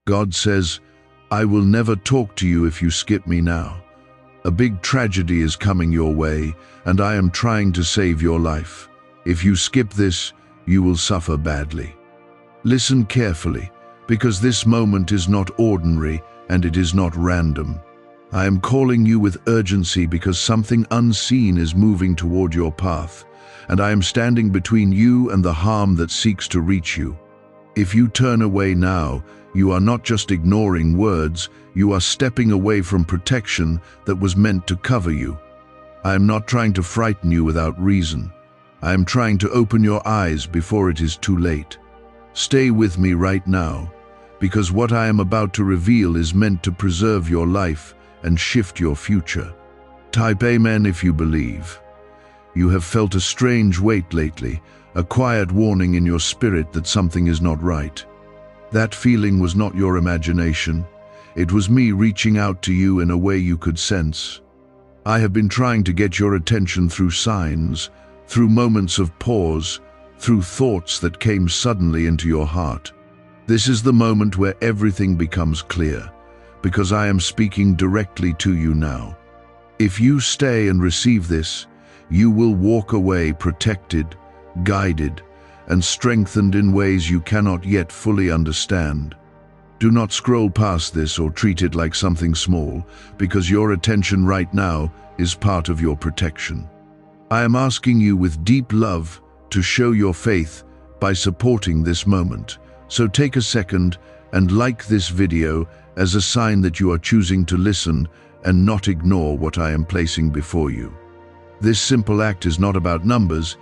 God says, I will never talk to you if you skip me now. A big tragedy is coming your way, and I am trying to save your life. If you skip this, you will suffer badly. Listen carefully, because this moment is not ordinary and it is not random. I am calling you with urgency because something unseen is moving toward your path, and I am standing between you and the harm that seeks to reach you. If you turn away now, you are not just ignoring words, you are stepping away from protection that was meant to cover you. I am not trying to frighten you without reason. I am trying to open your eyes before it is too late. Stay with me right now, because what I am about to reveal is meant to preserve your life and shift your future. Type Amen if you believe. You have felt a strange weight lately, a quiet warning in your spirit that something is not right. That feeling was not your imagination. It was me reaching out to you in a way you could sense. I have been trying to get your attention through signs, through moments of pause, through thoughts that came suddenly into your heart. This is the moment where everything becomes clear, because I am speaking directly to you now. If you stay and receive this, you will walk away protected, guided, and strengthened in ways you cannot yet fully understand. Do not scroll past this or treat it like something small, because your attention right now is part of your protection. I am asking you with deep love to show your faith by supporting this moment. So take a second and like this video as a sign that you are choosing to listen and not ignore what I am placing before you. This simple act is not about numbers,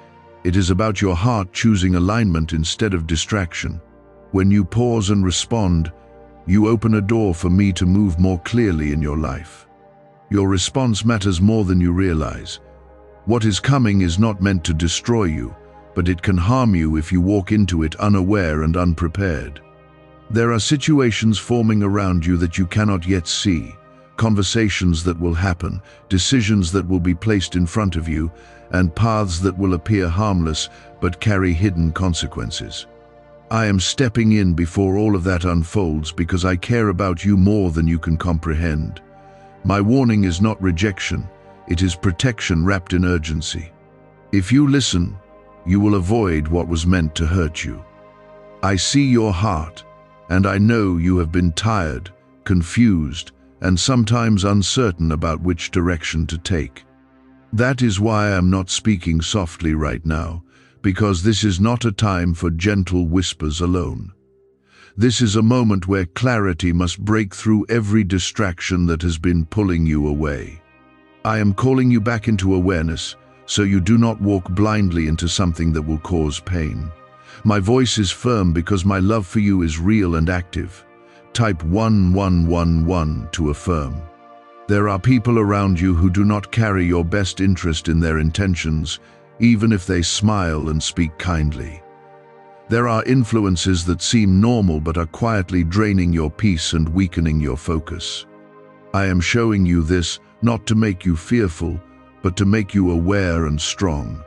it is about your heart choosing alignment instead of distraction. When you pause and respond, you open a door for me to move more clearly in your life. Your response matters more than you realize. What is coming is not meant to destroy you, but it can harm you if you walk into it unaware and unprepared. There are situations forming around you that you cannot yet see, conversations that will happen, decisions that will be placed in front of you, and paths that will appear harmless but carry hidden consequences. I am stepping in before all of that unfolds because I care about you more than you can comprehend. My warning is not rejection, it is protection wrapped in urgency. If you listen, you will avoid what was meant to hurt you. I see your heart, and I know you have been tired, confused, and sometimes uncertain about which direction to take. That is why I am not speaking softly right now, because this is not a time for gentle whispers alone. This is a moment where clarity must break through every distraction that has been pulling you away. I am calling you back into awareness, so you do not walk blindly into something that will cause pain. My voice is firm because my love for you is real and active. Type 1111 to affirm. There are people around you who do not carry your best interest in their intentions, even if they smile and speak kindly. There are influences that seem normal but are quietly draining your peace and weakening your focus. I am showing you this not to make you fearful, but to make you aware and strong.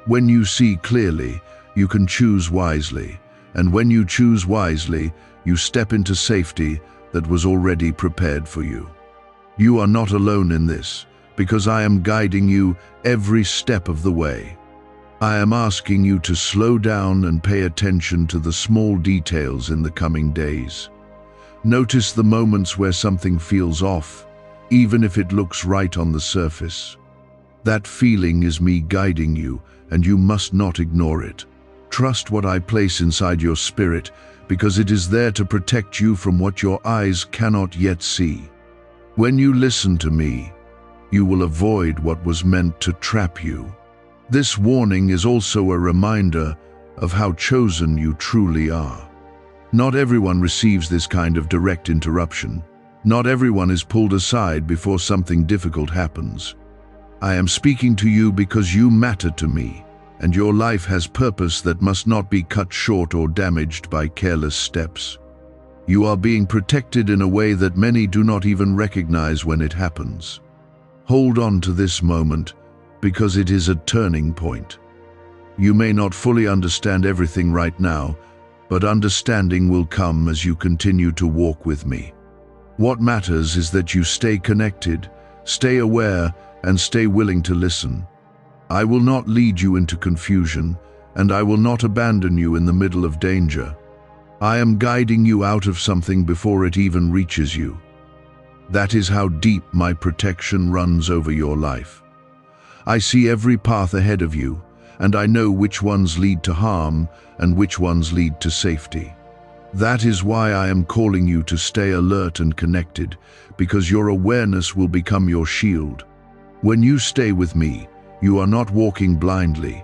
When you see clearly, you can choose wisely, and when you choose wisely, you step into safety that was already prepared for you. You are not alone in this, because I am guiding you every step of the way. I am asking you to slow down and pay attention to the small details in the coming days. Notice the moments where something feels off, even if it looks right on the surface. That feeling is me guiding you, and you must not ignore it. Trust what I place inside your spirit, because it is there to protect you from what your eyes cannot yet see. When you listen to me, you will avoid what was meant to trap you. This warning is also a reminder of how chosen you truly are. Not everyone receives this kind of direct interruption. Not everyone is pulled aside before something difficult happens. I am speaking to you because you matter to me, and your life has purpose that must not be cut short or damaged by careless steps. You are being protected in a way that many do not even recognize when it happens. Hold on to this moment, because it is a turning point. You may not fully understand everything right now, but understanding will come as you continue to walk with me. What matters is that you stay connected, stay aware, and stay willing to listen. I will not lead you into confusion, and I will not abandon you in the middle of danger. I am guiding you out of something before it even reaches you. That is how deep my protection runs over your life. I see every path ahead of you, and I know which ones lead to harm and which ones lead to safety. That is why I am calling you to stay alert and connected, because your awareness will become your shield. When you stay with me, you are not walking blindly.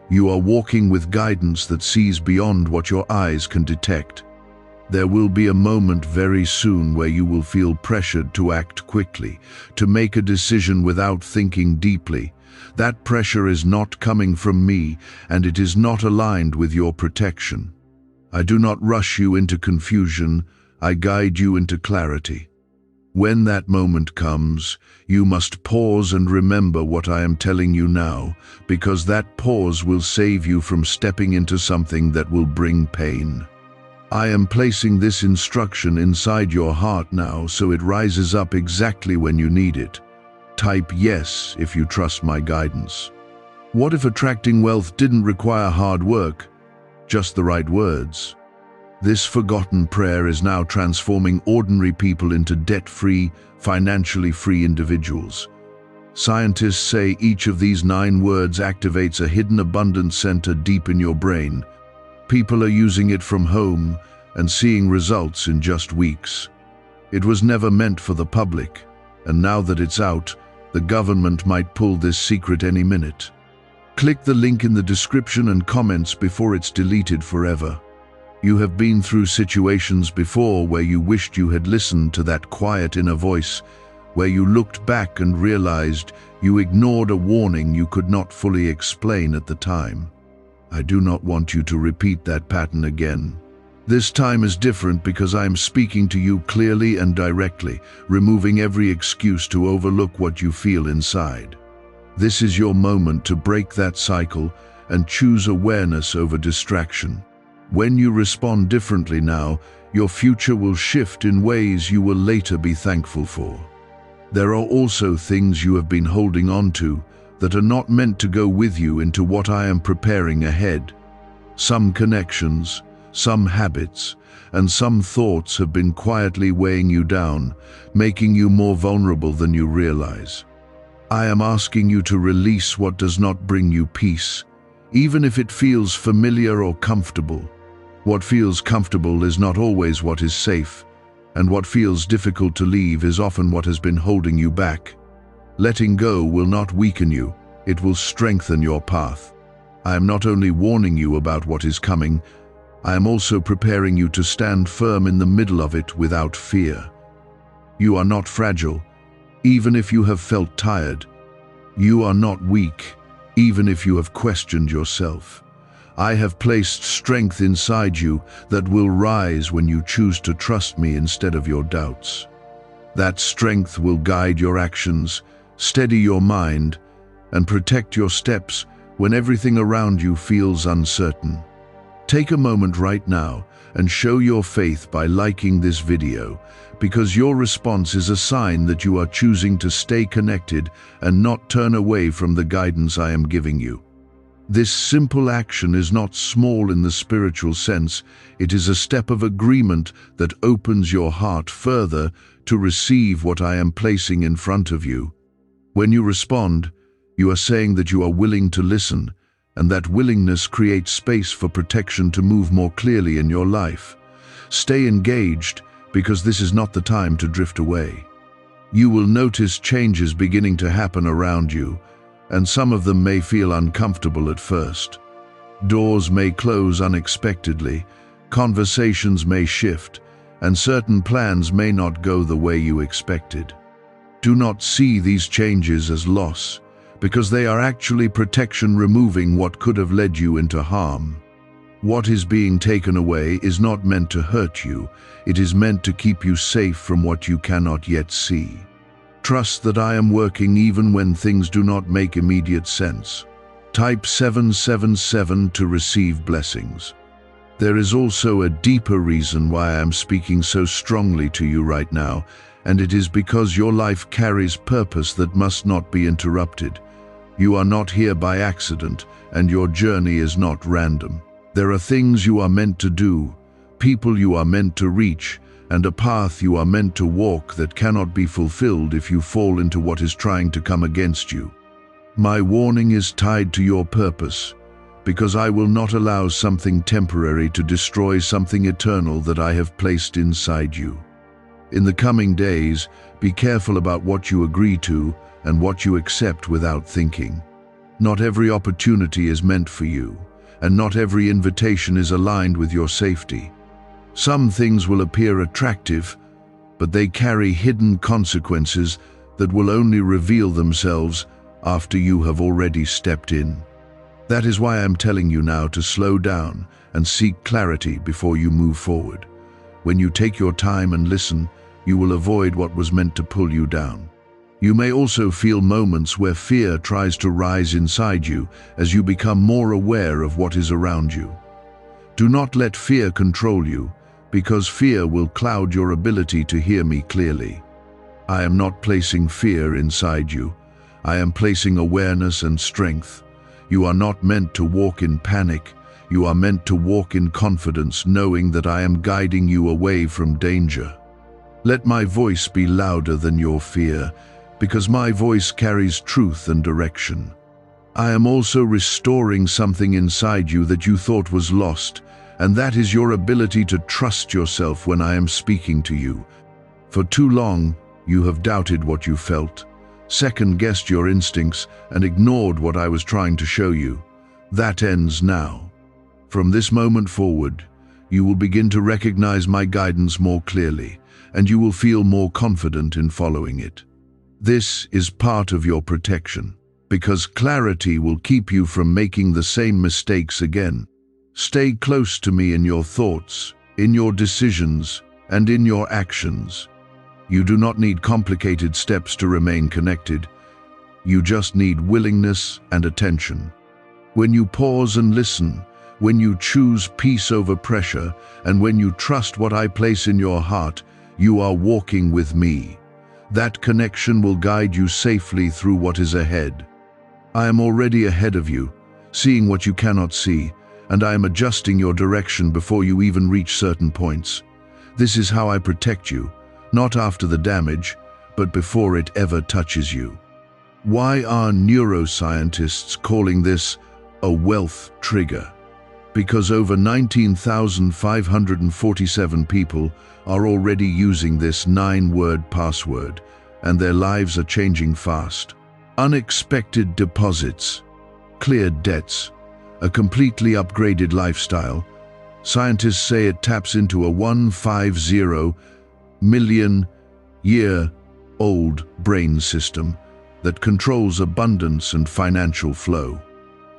You are walking with guidance that sees beyond what your eyes can detect. There will be a moment very soon where you will feel pressured to act quickly, to make a decision without thinking deeply. That pressure is not coming from me, and it is not aligned with your protection. I do not rush you into confusion, I guide you into clarity. When that moment comes, you must pause and remember what I am telling you now, because that pause will save you from stepping into something that will bring pain. I am placing this instruction inside your heart now so it rises up exactly when you need it. Type yes if you trust my guidance. What if attracting wealth didn't require hard work, just the right words? This forgotten prayer is now transforming ordinary people into debt-free, financially free individuals. Scientists say each of these 9 words activates a hidden abundance center deep in your brain. People are using it from home and seeing results in just weeks. It was never meant for the public, and now that it's out, the government might pull this secret any minute. Click the link in the description and comments before it's deleted forever. You have been through situations before where you wished you had listened to that quiet inner voice, where you looked back and realized you ignored a warning you could not fully explain at the time. I do not want you to repeat that pattern again. This time is different because I am speaking to you clearly and directly, removing every excuse to overlook what you feel inside. This is your moment to break that cycle and choose awareness over distraction. When you respond differently now, your future will shift in ways you will later be thankful for. There are also things you have been holding on to that are not meant to go with you into what I am preparing ahead. Some connections, some habits, and some thoughts have been quietly weighing you down, making you more vulnerable than you realize. I am asking you to release what does not bring you peace, even if it feels familiar or comfortable. What feels comfortable is not always what is safe, and what feels difficult to leave is often what has been holding you back. Letting go will not weaken you, it will strengthen your path. I am not only warning you about what is coming, I am also preparing you to stand firm in the middle of it without fear. You are not fragile, even if you have felt tired. You are not weak, even if you have questioned yourself. I have placed strength inside you that will rise when you choose to trust me instead of your doubts. That strength will guide your actions, steady your mind, and protect your steps when everything around you feels uncertain. Take a moment right now and show your faith by liking this video, because your response is a sign that you are choosing to stay connected and not turn away from the guidance I am giving you. This simple action is not small in the spiritual sense, it is a step of agreement that opens your heart further to receive what I am placing in front of you. When you respond, you are saying that you are willing to listen, and that willingness creates space for protection to move more clearly in your life. Stay engaged, because this is not the time to drift away. You will notice changes beginning to happen around you, and some of them may feel uncomfortable at first. Doors may close unexpectedly, conversations may shift, and certain plans may not go the way you expected. Do not see these changes as loss, because they are actually protection removing what could have led you into harm. What is being taken away is not meant to hurt you, it is meant to keep you safe from what you cannot yet see. Trust that I am working even when things do not make immediate sense. Type 777 to receive blessings. There is also a deeper reason why I am speaking so strongly to you right now, and it is because your life carries purpose that must not be interrupted. You are not here by accident, and your journey is not random. There are things you are meant to do, people you are meant to reach, and a path you are meant to walk that cannot be fulfilled if you fall into what is trying to come against you. My warning is tied to your purpose, because I will not allow something temporary to destroy something eternal that I have placed inside you. In the coming days, be careful about what you agree to and what you accept without thinking. Not every opportunity is meant for you, and not every invitation is aligned with your safety. Some things will appear attractive, but they carry hidden consequences that will only reveal themselves after you have already stepped in. That is why I am telling you now to slow down and seek clarity before you move forward. When you take your time and listen, you will avoid what was meant to pull you down. You may also feel moments where fear tries to rise inside you as you become more aware of what is around you. Do not let fear control you, because fear will cloud your ability to hear me clearly. I am not placing fear inside you. I am placing awareness and strength. You are not meant to walk in panic. You are meant to walk in confidence, knowing that I am guiding you away from danger. Let my voice be louder than your fear, because my voice carries truth and direction. I am also restoring something inside you that you thought was lost, and that is your ability to trust yourself when I am speaking to you. For too long, you have doubted what you felt, second-guessed your instincts, and ignored what I was trying to show you. That ends now. From this moment forward, you will begin to recognize my guidance more clearly, and you will feel more confident in following it. This is part of your protection, because clarity will keep you from making the same mistakes again. Stay close to me in your thoughts, in your decisions, and in your actions. You do not need complicated steps to remain connected. You just need willingness and attention. When you pause and listen, when you choose peace over pressure, and when you trust what I place in your heart, you are walking with me. That connection will guide you safely through what is ahead. I am already ahead of you, seeing what you cannot see, and I am adjusting your direction before you even reach certain points. This is how I protect you, not after the damage, but before it ever touches you. Why are neuroscientists calling this a wealth trigger? Because over 19,547 people are already using this 9-word password, and their lives are changing fast. Unexpected deposits, cleared debts, a completely upgraded lifestyle. Scientists say it taps into a 150 million year old brain system that controls abundance and financial flow.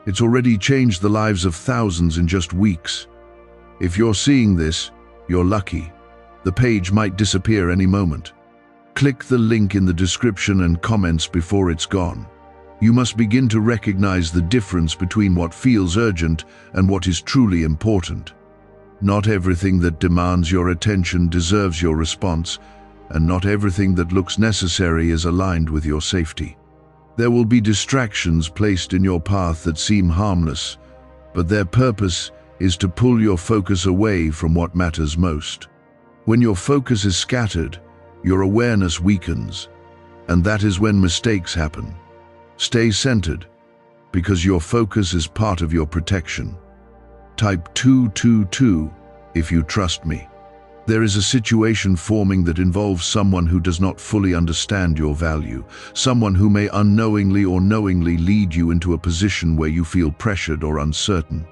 It's already changed the lives of thousands in just weeks. If you're seeing this, you're lucky. The page might disappear any moment. Click the link in the description and comments before it's gone. You must begin to recognize the difference between what feels urgent and what is truly important. Not everything that demands your attention deserves your response, and not everything that looks necessary is aligned with your safety. There will be distractions placed in your path that seem harmless, but their purpose is to pull your focus away from what matters most. When your focus is scattered, your awareness weakens, and that is when mistakes happen. Stay centered, because your focus is part of your protection. Type 222 if you trust me. There is a situation forming that involves someone who does not fully understand your value, someone who may unknowingly or knowingly lead you into a position where you feel pressured or uncertain.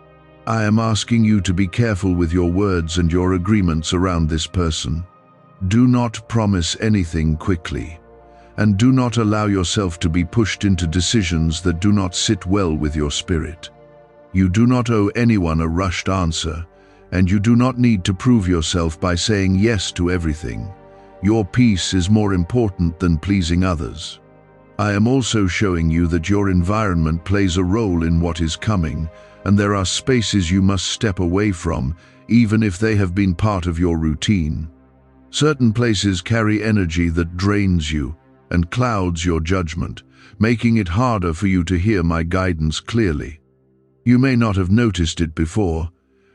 I am asking you to be careful with your words and your agreements around this person. Do not promise anything quickly, and do not allow yourself to be pushed into decisions that do not sit well with your spirit. You do not owe anyone a rushed answer, and you do not need to prove yourself by saying yes to everything. Your peace is more important than pleasing others. I am also showing you that your environment plays a role in what is coming, and there are spaces you must step away from even if they have been part of your routine. Certain places carry energy that drains you and clouds your judgment, making it harder for you to hear my guidance clearly. You may not have noticed it before,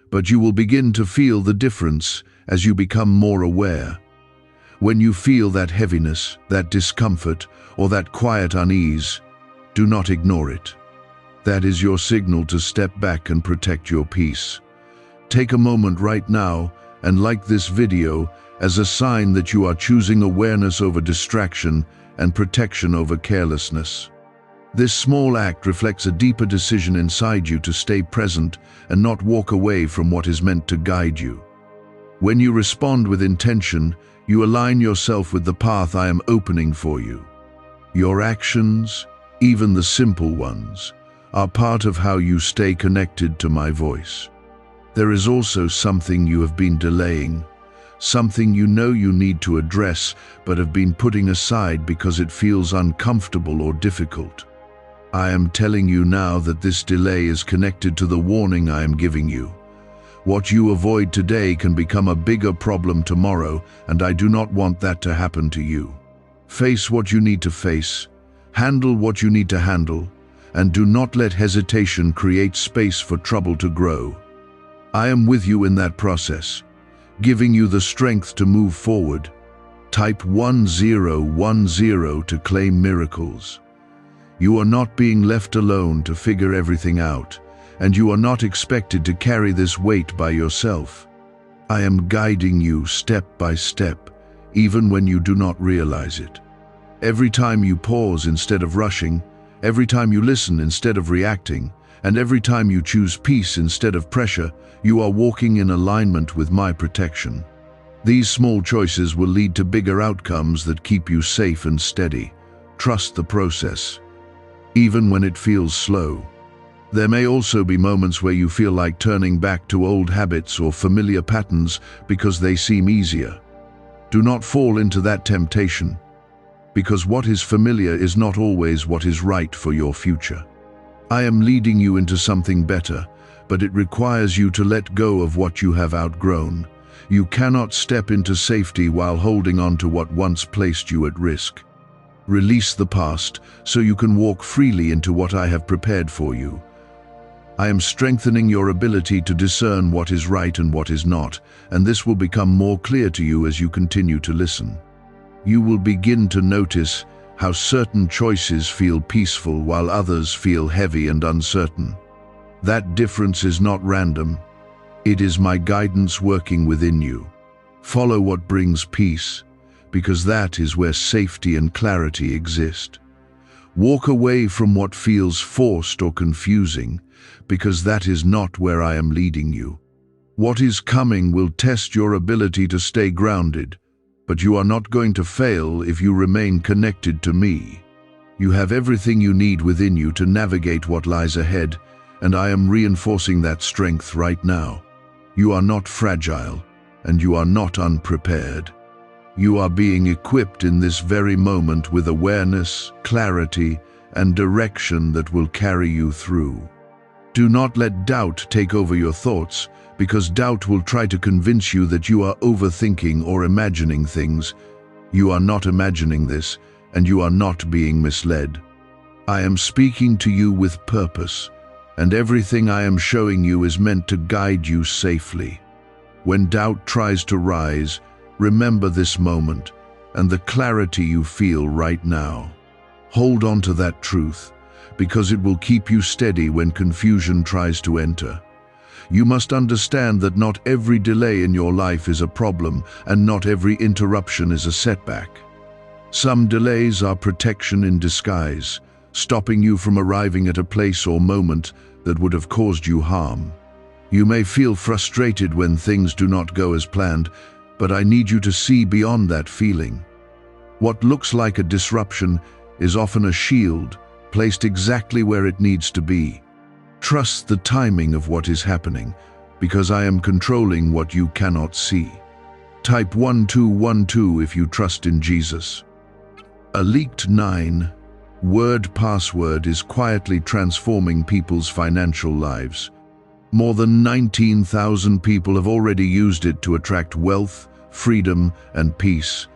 but you will begin to feel the difference as you become more aware. When you feel that heaviness, that discomfort, or that quiet unease, do not ignore it. That is your signal to step back and protect your peace. Take a moment right now and like this video as a sign that you are choosing awareness over distraction and protection over carelessness. This small act reflects a deeper decision inside you to stay present and not walk away from what is meant to guide you. When you respond with intention, you align yourself with the path I am opening for you. Your actions, even the simple ones, are part of how you stay connected to my voice. There is also something you have been delaying, something you know you need to address but have been putting aside because it feels uncomfortable or difficult. I am telling you now that this delay is connected to the warning I am giving you. What you avoid today can become a bigger problem tomorrow, and I do not want that to happen to you. Face what you need to face, handle what you need to handle, and do not let hesitation create space for trouble to grow. I am with you in that process, giving you the strength to move forward. Type 1010 to claim miracles. You are not being left alone to figure everything out, and you are not expected to carry this weight by yourself. I am guiding you step by step, even when you do not realize it. Every time you pause instead of rushing, every time you listen instead of reacting, and every time you choose peace instead of pressure, you are walking in alignment with my protection. These small choices will lead to bigger outcomes that keep you safe and steady. Trust the process, even when it feels slow. There may also be moments where you feel like turning back to old habits or familiar patterns because they seem easier. Do not fall into that temptation, because what is familiar is not always what is right for your future. I am leading you into something better, but it requires you to let go of what you have outgrown. You cannot step into safety while holding on to what once placed you at risk. Release the past so you can walk freely into what I have prepared for you. I am strengthening your ability to discern what is right and what is not, and this will become more clear to you as you continue to listen. You will begin to notice how certain choices feel peaceful while others feel heavy and uncertain. That difference is not random. It is my guidance working within you. Follow what brings peace, because that is where safety and clarity exist. Walk away from what feels forced or confusing, because that is not where I am leading you. What is coming will test your ability to stay grounded, but you are not going to fail if you remain connected to me. You have everything you need within you to navigate what lies ahead, and I am reinforcing that strength right now. You are not fragile, and you are not unprepared. You are being equipped in this very moment with awareness, clarity, and direction that will carry you through. Do not let doubt take over your thoughts, because doubt will try to convince you that you are overthinking or imagining things. You are not imagining this, and you are not being misled. I am speaking to you with purpose, and everything I am showing you is meant to guide you safely. When doubt tries to rise, remember this moment and the clarity you feel right now. Hold on to that truth, because it will keep you steady when confusion tries to enter. You must understand that not every delay in your life is a problem, and not every interruption is a setback. Some delays are protection in disguise, stopping you from arriving at a place or moment that would have caused you harm. You may feel frustrated when things do not go as planned, but I need you to see beyond that feeling. What looks like a disruption is often a shield, placed exactly where it needs to be. Trust the timing of what is happening, because I am controlling what you cannot see. Type 1212 if you trust in Jesus. A leaked 9-word password is quietly transforming people's financial lives. More than 19,000 people have already used it to attract wealth, freedom, and peace.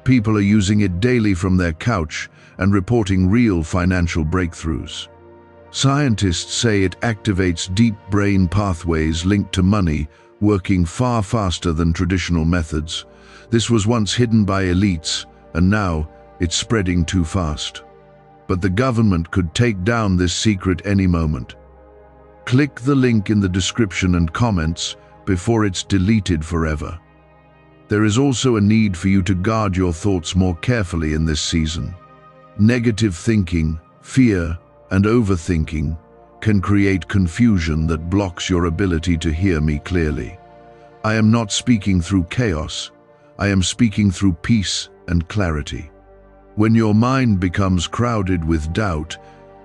People are using it daily from their couch and reporting real financial breakthroughs. Scientists say it activates deep brain pathways linked to money, working far faster than traditional methods. This was once hidden by elites, and now it's spreading too fast. But the government could take down this secret any moment. Click the link in the description and comments before it's deleted forever. There is also a need for you to guard your thoughts more carefully in this season. Negative thinking, fear, and overthinking can create confusion that blocks your ability to hear me clearly. I am not speaking through chaos. I am speaking through peace and clarity. When your mind becomes crowded with doubt,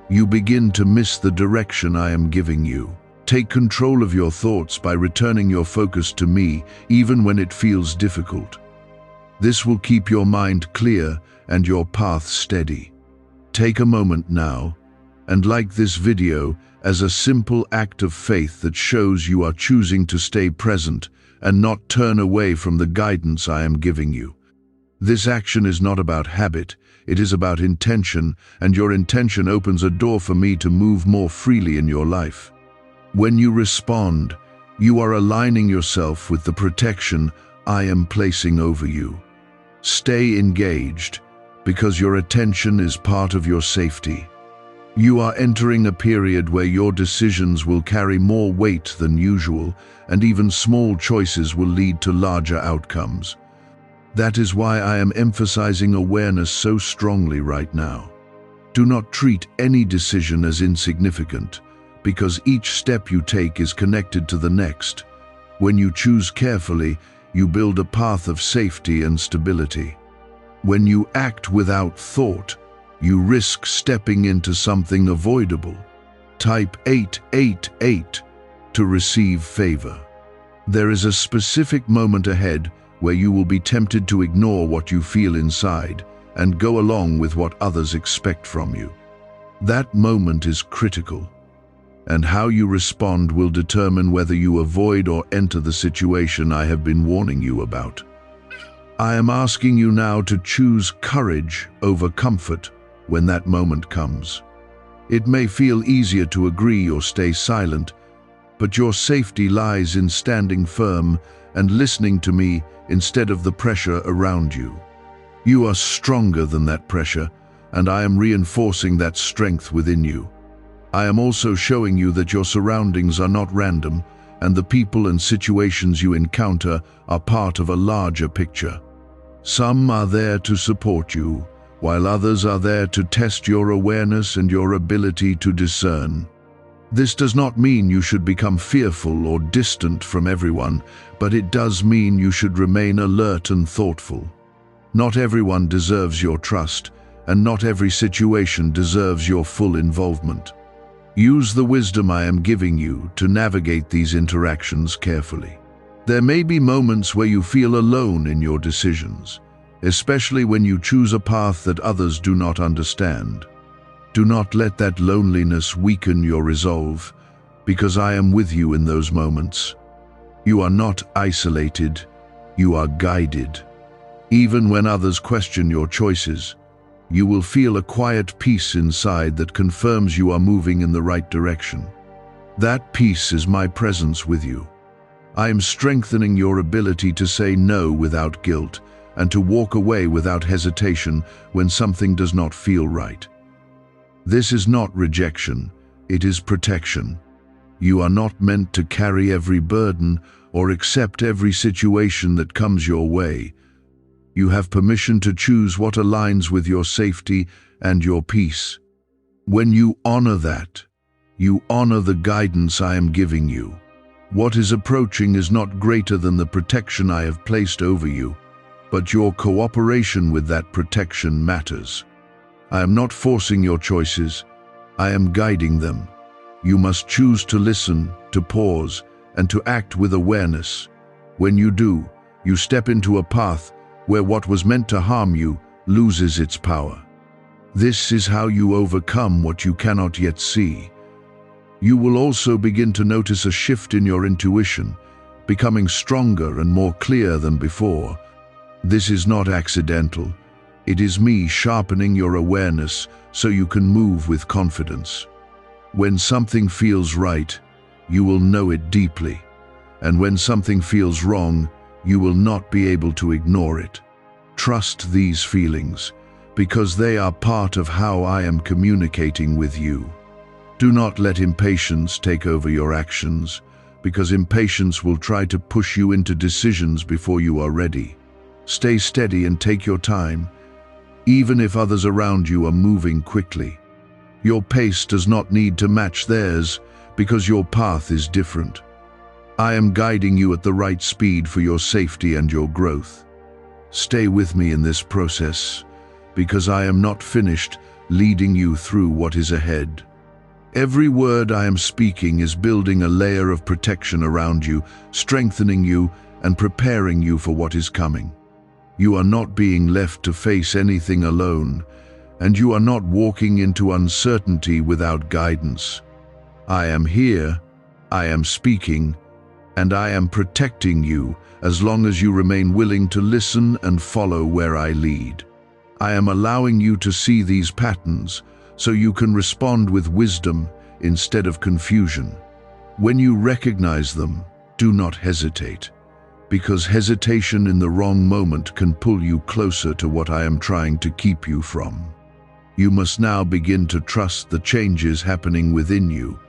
you begin to miss the direction I am giving you. Take control of your thoughts by returning your focus to me, even when it feels difficult. This will keep your mind clear and your path steady. Take a moment now and like this video as a simple act of faith that shows you are choosing to stay present and not turn away from the guidance I am giving you. This action is not about habit, it is about intention, and your intention opens a door for me to move more freely in your life. When you respond, you are aligning yourself with the protection I am placing over you. Stay engaged, because your attention is part of your safety. You are entering a period where your decisions will carry more weight than usual, and even small choices will lead to larger outcomes. That is why I am emphasizing awareness so strongly right now. Do not treat any decision as insignificant, because each step you take is connected to the next. When you choose carefully, you build a path of safety and stability. When you act without thought, you risk stepping into something avoidable. Type 888 to receive favor. There is a specific moment ahead where you will be tempted to ignore what you feel inside and go along with what others expect from you. That moment is critical, and how you respond will determine whether you avoid or enter the situation I have been warning you about. I am asking you now to choose courage over comfort when that moment comes. It may feel easier to agree or stay silent, but your safety lies in standing firm and listening to me instead of the pressure around you. You are stronger than that pressure, and I am reinforcing that strength within you. I am also showing you that your surroundings are not random, and the people and situations you encounter are part of a larger picture. Some are there to support you, while others are there to test your awareness and your ability to discern. This does not mean you should become fearful or distant from everyone, but it does mean you should remain alert and thoughtful. Not everyone deserves your trust, and not every situation deserves your full involvement. Use the wisdom I am giving you to navigate these interactions carefully. There may be moments where you feel alone in your decisions, especially when you choose a path that others do not understand. Do not let that loneliness weaken your resolve, because I am with you in those moments. You are not isolated, you are guided. Even when others question your choices, you will feel a quiet peace inside that confirms you are moving in the right direction. That peace is my presence with you. I am strengthening your ability to say no without guilt and to walk away without hesitation when something does not feel right. This is not rejection, it is protection. You are not meant to carry every burden or accept every situation that comes your way. You have permission to choose what aligns with your safety and your peace. When you honor that, you honor the guidance I am giving you. What is approaching is not greater than the protection I have placed over you, but your cooperation with that protection matters. I am not forcing your choices, I am guiding them. You must choose to listen, to pause, and to act with awareness. When you do, you step into a path where what was meant to harm you loses its power. This is how you overcome what you cannot yet see. You will also begin to notice a shift in your intuition, becoming stronger and more clear than before. This is not accidental. It is me sharpening your awareness so you can move with confidence. When something feels right, you will know it deeply. And when something feels wrong, you will not be able to ignore it. Trust these feelings, because they are part of how I am communicating with you. Do not let impatience take over your actions, because impatience will try to push you into decisions before you are ready. Stay steady and take your time, even if others around you are moving quickly. Your pace does not need to match theirs, because your path is different. I am guiding you at the right speed for your safety and your growth. Stay with me in this process, because I am not finished leading you through what is ahead. Every word I am speaking is building a layer of protection around you, strengthening you and preparing you for what is coming. You are not being left to face anything alone, and you are not walking into uncertainty without guidance. I am here, I am speaking, and I am protecting you as long as you remain willing to listen and follow where I lead. I am allowing you to see these patterns so you can respond with wisdom instead of confusion. When you recognize them, do not hesitate, because hesitation in the wrong moment can pull you closer to what I am trying to keep you from. You must now begin to trust the changes happening within you,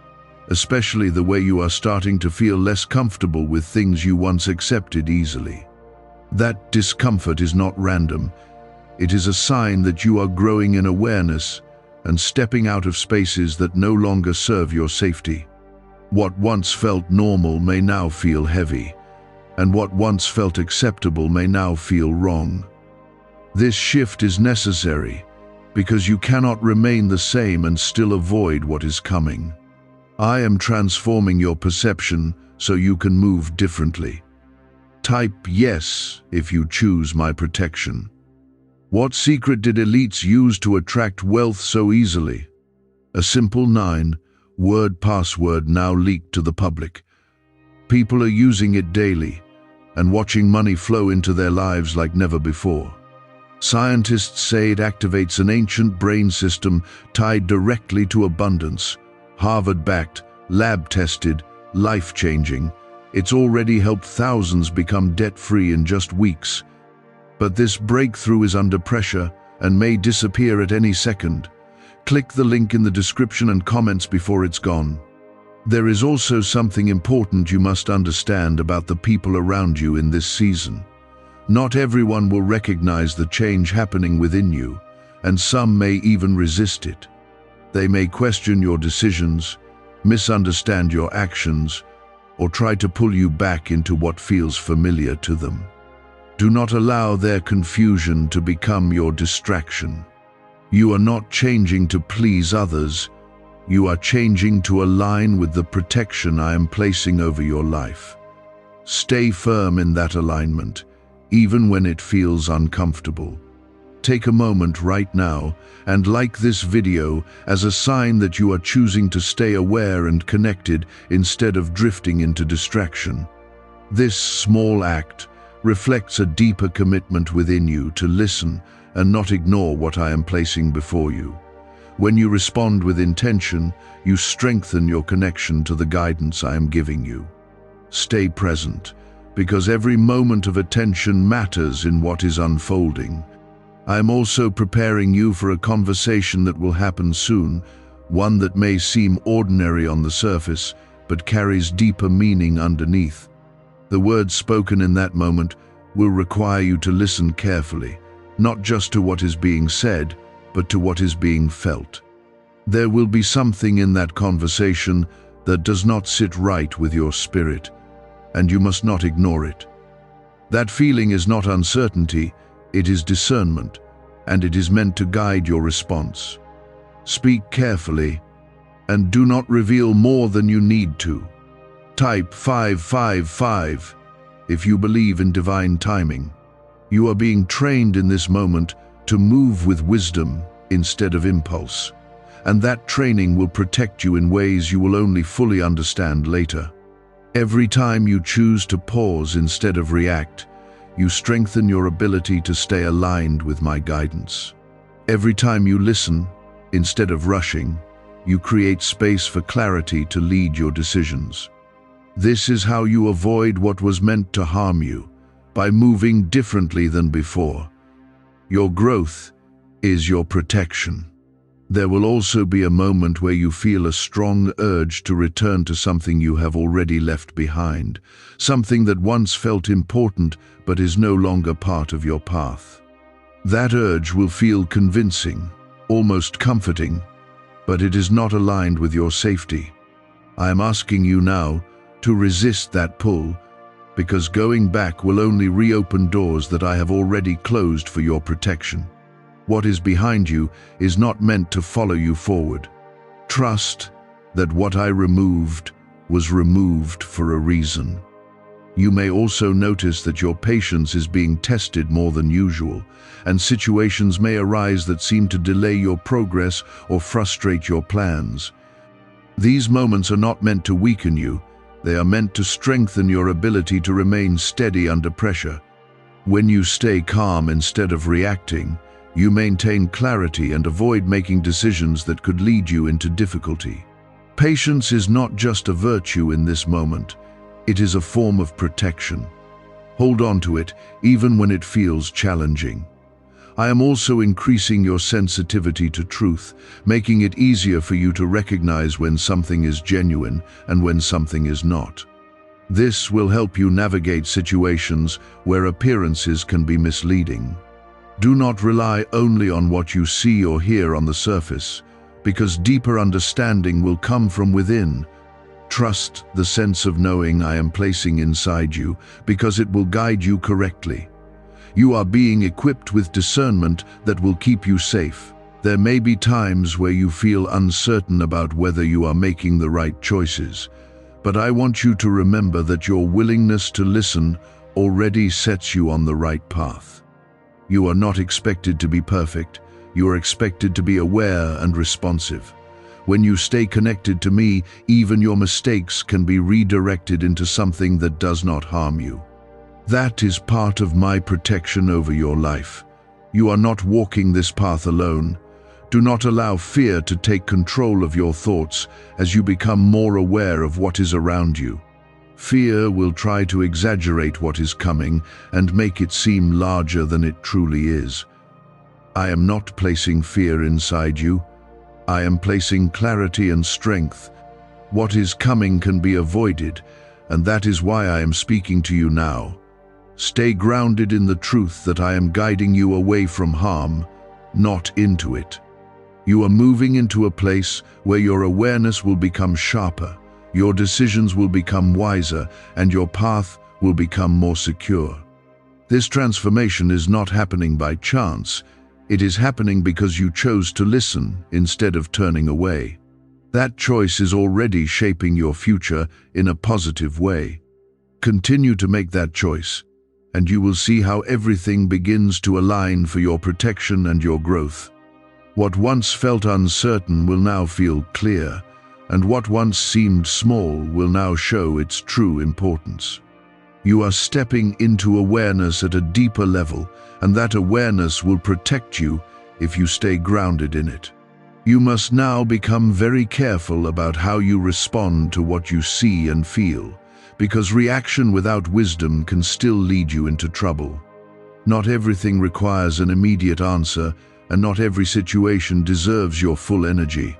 especially the way you are starting to feel less comfortable with things you once accepted easily. That discomfort is not random. It is a sign that you are growing in awareness and stepping out of spaces that no longer serve your safety. What once felt normal may now feel heavy, and what once felt acceptable may now feel wrong. This shift is necessary because you cannot remain the same and still avoid what is coming. I am transforming your perception so you can move differently. Type yes if you choose my protection. What secret did elites use to attract wealth so easily? A simple 9-word password now leaked to the public. People are using it daily and watching money flow into their lives like never before. Scientists say it activates an ancient brain system tied directly to abundance. Harvard-backed, lab-tested, life-changing. It's already helped thousands become debt-free in just weeks. But this breakthrough is under pressure and may disappear at any second. Click the link in the description and comments before it's gone. There is also something important you must understand about the people around you in this season. Not everyone will recognize the change happening within you, and some may even resist it. They may question your decisions, misunderstand your actions, or try to pull you back into what feels familiar to them. Do not allow their confusion to become your distraction. You are not changing to please others. You are changing to align with the protection I am placing over your life. Stay firm in that alignment, even when it feels uncomfortable. Take a moment right now and like this video as a sign that you are choosing to stay aware and connected instead of drifting into distraction. This small act reflects a deeper commitment within you to listen and not ignore what I am placing before you. When you respond with intention, you strengthen your connection to the guidance I am giving you. Stay present, because every moment of attention matters in what is unfolding. I am also preparing you for a conversation that will happen soon, one that may seem ordinary on the surface, but carries deeper meaning underneath. The words spoken in that moment will require you to listen carefully, not just to what is being said, but to what is being felt. There will be something in that conversation that does not sit right with your spirit, and you must not ignore it. That feeling is not uncertainty, it is discernment, and it is meant to guide your response. Speak carefully, and do not reveal more than you need to. Type 555 if you believe in divine timing. You are being trained in this moment to move with wisdom instead of impulse. and that training will protect you in ways you will only fully understand later. Every time you choose to pause instead of react, you strengthen your ability to stay aligned with my guidance. Every time you listen, instead of rushing, you create space for clarity to lead your decisions. This is how you avoid what was meant to harm you, by moving differently than before. Your growth is your protection. There will also be a moment where you feel a strong urge to return to something you have already left behind, something that once felt important but is no longer part of your path. That urge will feel convincing, almost comforting, but it is not aligned with your safety. I am asking you now to resist that pull, because going back will only reopen doors that I have already closed for your protection. What is behind you is not meant to follow you forward. Trust that what I removed was removed for a reason. You may also notice that your patience is being tested more than usual, and situations may arise that seem to delay your progress or frustrate your plans. These moments are not meant to weaken you, they are meant to strengthen your ability to remain steady under pressure. When you stay calm instead of reacting, you maintain clarity and avoid making decisions that could lead you into difficulty. Patience is not just a virtue in this moment, it is a form of protection. Hold on to it even when it feels challenging. I am also increasing your sensitivity to truth, making it easier for you to recognize when something is genuine and when something is not. This will help you navigate situations where appearances can be misleading. Do not rely only on what you see or hear on the surface, because deeper understanding will come from within. Trust the sense of knowing I am placing inside you, because it will guide you correctly. You are being equipped with discernment that will keep you safe. There may be times where you feel uncertain about whether you are making the right choices, but I want you to remember that your willingness to listen already sets you on the right path. You are not expected to be perfect, you are expected to be aware and responsive. When you stay connected to me, even your mistakes can be redirected into something that does not harm you. That is part of my protection over your life. You are not walking this path alone. Do not allow fear to take control of your thoughts as you become more aware of what is around you. Fear will try to exaggerate what is coming and make it seem larger than it truly is. I am not placing fear inside you. I am placing clarity and strength. What is coming can be avoided, and that is why I am speaking to you now. Stay grounded in the truth that I am guiding you away from harm, not into it. You are moving into a place where your awareness will become sharper, your decisions will become wiser, and your path will become more secure. This transformation is not happening by chance. It is happening because you chose to listen instead of turning away. That choice is already shaping your future in a positive way. Continue to make that choice, and you will see how everything begins to align for your protection and your growth. What once felt uncertain will now feel clear, and what once seemed small will now show its true importance. You are stepping into awareness at a deeper level, and that awareness will protect you if you stay grounded in it. You must now become very careful about how you respond to what you see and feel, because reaction without wisdom can still lead you into trouble. Not everything requires an immediate answer, and not every situation deserves your full energy.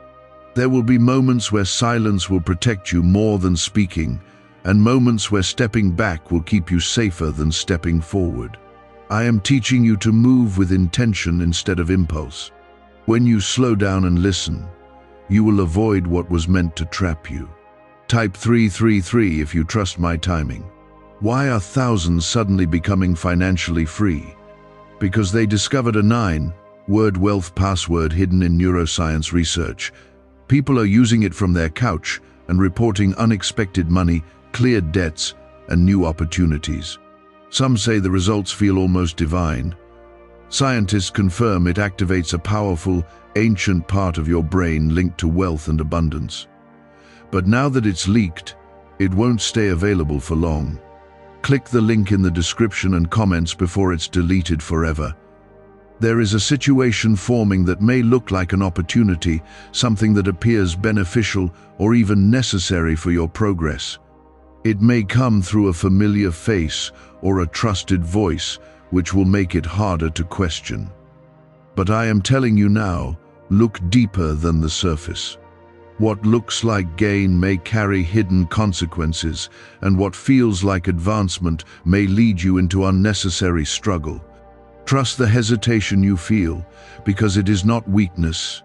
There will be moments where silence will protect you more than speaking, and moments where stepping back will keep you safer than stepping forward. I am teaching you to move with intention instead of impulse. When you slow down and listen, you will avoid what was meant to trap you. Type 333 if you trust my timing. Why are thousands suddenly becoming financially free? Because they discovered a 9-word wealth password hidden in neuroscience research. People are using it from their couch and reporting unexpected money, cleared debts, and new opportunities. Some say the results feel almost divine. Scientists confirm it activates a powerful, ancient part of your brain linked to wealth and abundance. But now that it's leaked, it won't stay available for long. Click the link in the description and comments before it's deleted forever. There is a situation forming that may look like an opportunity, something that appears beneficial or even necessary for your progress. It may come through a familiar face or a trusted voice, which will make it harder to question. But I am telling you now, look deeper than the surface. What looks like gain may carry hidden consequences, and what feels like advancement may lead you into unnecessary struggle. Trust the hesitation you feel, because it is not weakness.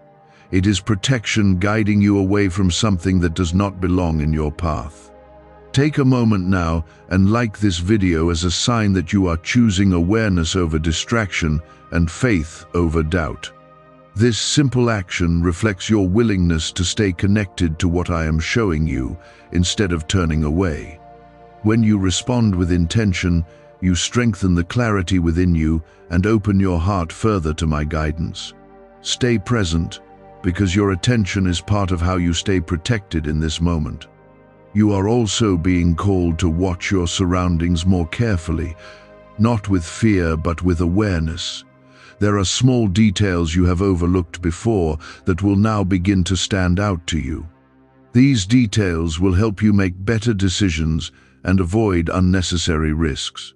It is protection guiding you away from something that does not belong in your path. Take a moment now and like this video as a sign that you are choosing awareness over distraction and faith over doubt. This simple action reflects your willingness to stay connected to what I am showing you, instead of turning away. When you respond with intention, you strengthen the clarity within you and open your heart further to my guidance. Stay present, because your attention is part of how you stay protected in this moment. You are also being called to watch your surroundings more carefully, not with fear but with awareness. There are small details you have overlooked before that will now begin to stand out to you. These details will help you make better decisions and avoid unnecessary risks.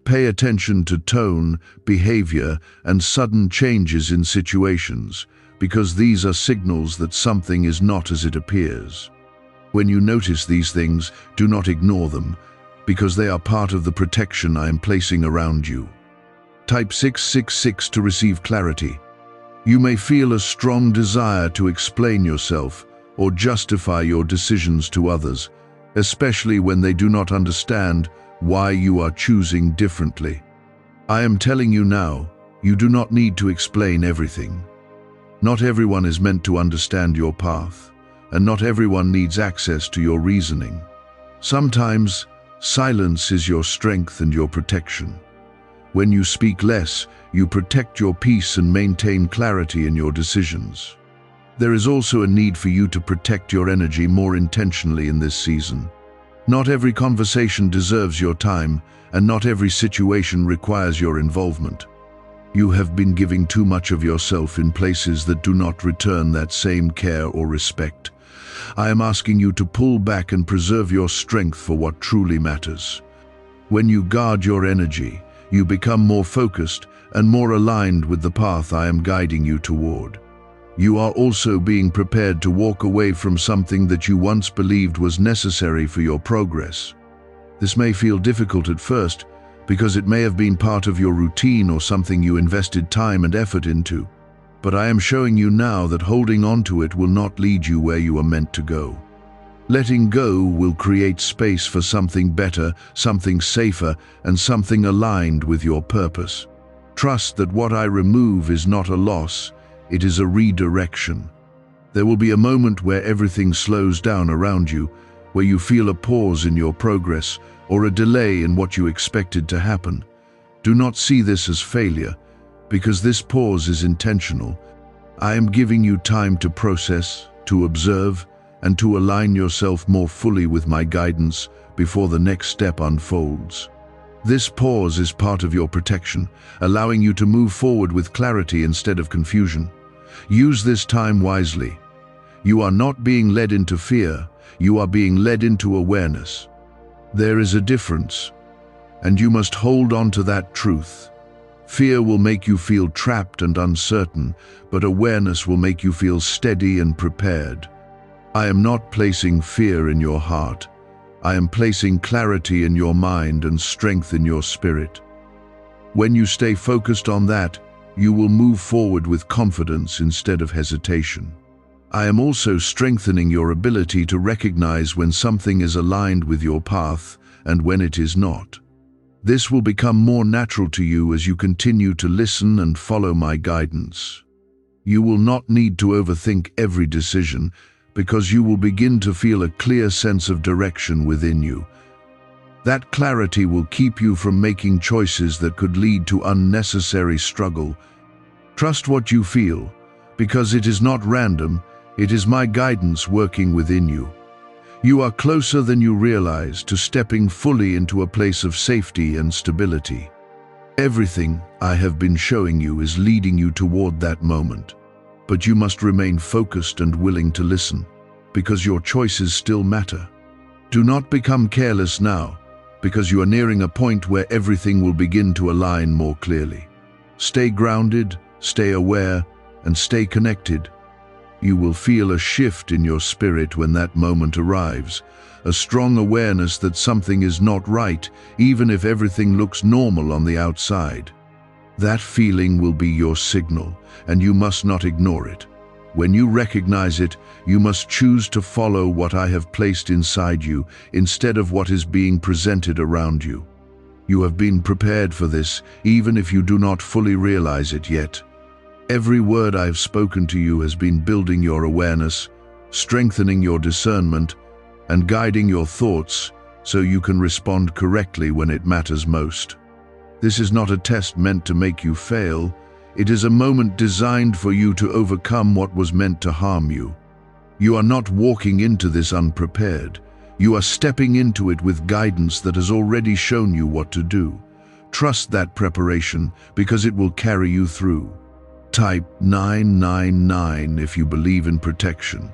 Pay attention to tone, behavior, and sudden changes in situations, because these are signals that something is not as it appears. When you notice these things, do not ignore them, because they are part of the protection I am placing around you. Type 666 to receive clarity. You may feel a strong desire to explain yourself or justify your decisions to others, especially when they do not understand why you are choosing differently. I am telling you now, you do not need to explain everything. Not everyone is meant to understand your path, and not everyone needs access to your reasoning. Sometimes, silence is your strength and your protection. When you speak less, you protect your peace and maintain clarity in your decisions. There is also a need for you to protect your energy more intentionally in this season. Not every conversation deserves your time, and not every situation requires your involvement. You have been giving too much of yourself in places that do not return that same care or respect. I am asking you to pull back and preserve your strength for what truly matters. When you guard your energy, you become more focused and more aligned with the path I am guiding you toward. You are also being prepared to walk away from something that you once believed was necessary for your progress. This may feel difficult at first, because it may have been part of your routine or something you invested time and effort into. But I am showing you now that holding on to it will not lead you where you are meant to go. Letting go will create space for something better, something safer, and something aligned with your purpose. Trust that what I remove is not a loss, it is a redirection. There will be a moment where everything slows down around you, where you feel a pause in your progress or a delay in what you expected to happen. Do not see this as failure, because this pause is intentional. I am giving you time to process, to observe, and to align yourself more fully with my guidance before the next step unfolds. This pause is part of your protection, allowing you to move forward with clarity instead of confusion. Use this time wisely. You are not being led into fear, you are being led into awareness. There is a difference, and you must hold on to that truth. Fear will make you feel trapped and uncertain, but awareness will make you feel steady and prepared. I am not placing fear in your heart. I am placing clarity in your mind and strength in your spirit. When you stay focused on that, you will move forward with confidence instead of hesitation. I am also strengthening your ability to recognize when something is aligned with your path and when it is not. This will become more natural to you as you continue to listen and follow my guidance. You will not need to overthink every decision, because you will begin to feel a clear sense of direction within you. That clarity will keep you from making choices that could lead to unnecessary struggle. Trust what you feel, because it is not random, it is my guidance working within you. You are closer than you realize to stepping fully into a place of safety and stability. Everything I have been showing you is leading you toward that moment. But you must remain focused and willing to listen, because your choices still matter. Do not become careless now, because you are nearing a point where everything will begin to align more clearly. Stay grounded, stay aware, and stay connected. You will feel a shift in your spirit when that moment arrives, a strong awareness that something is not right, even if everything looks normal on the outside. That feeling will be your signal, and you must not ignore it. When you recognize it, you must choose to follow what I have placed inside you instead of what is being presented around you. You have been prepared for this, even if you do not fully realize it yet. Every word I have spoken to you has been building your awareness, strengthening your discernment, and guiding your thoughts so you can respond correctly when it matters most. This is not a test meant to make you fail. It is a moment designed for you to overcome what was meant to harm you. You are not walking into this unprepared. You are stepping into it with guidance that has already shown you what to do. Trust that preparation, because it will carry you through. Type 999 if you believe in protection.